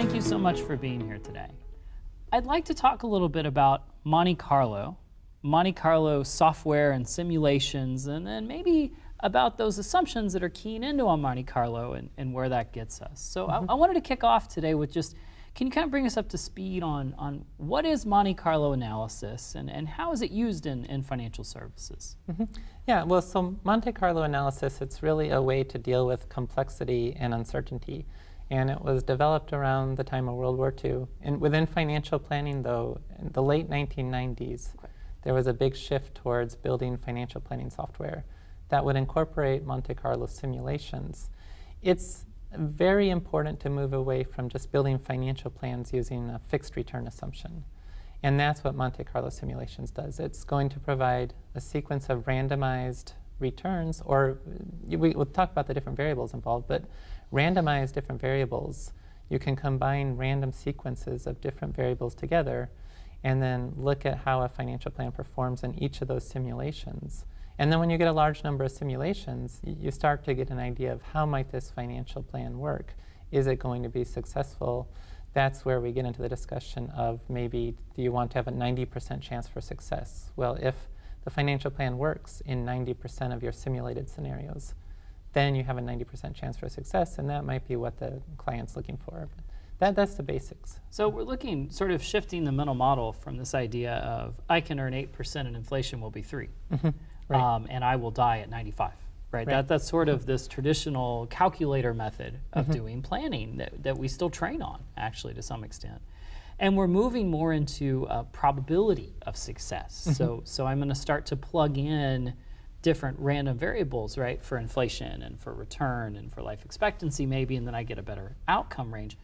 Thank you so much for being here today. I'd like to talk a little bit about Monte Carlo software and simulations, and then maybe about those assumptions that are keying into on Monte Carlo and where that gets us. So I wanted to kick off today with just, can you kind of bring us up to speed on what is Monte Carlo analysis and how is it used in financial services? Yeah, well, so Monte Carlo analysis, it's really a way to deal with complexity and uncertainty. And it was developed around the time of World War II. And within financial planning, though, in the late 1990s, there was a big shift towards building financial planning software that would incorporate Monte Carlo simulations. It's very important to move away from just building financial plans using a fixed return assumption. And that's what Monte Carlo simulations does. It's going to provide a sequence of randomized returns, or we'll talk about the different variables involved, but randomize different variables. You can combine random sequences of different variables together and then look at how a financial plan performs in each of those simulations. And then when you get a large number of simulations, you start to get an idea of how might this financial plan work. Is it going to be successful? That's where we get into the discussion of maybe, do you want to have a 90% chance for success? Well, if the financial plan works in 90% of your simulated scenarios, then you have a 90% chance for success, and that might be what the client's looking for. But that's the basics. So we're looking, sort of shifting the mental model from this idea of I can earn 8% and inflation will be 3, right. and I will die at 95. Right? That's sort of this traditional calculator method of doing planning that we still train on, actually, to some extent. And we're moving more into a probability of success. So I'm going to start to plug in different random variables, right, for inflation and for return and for life expectancy maybe, and then I get a better outcome range.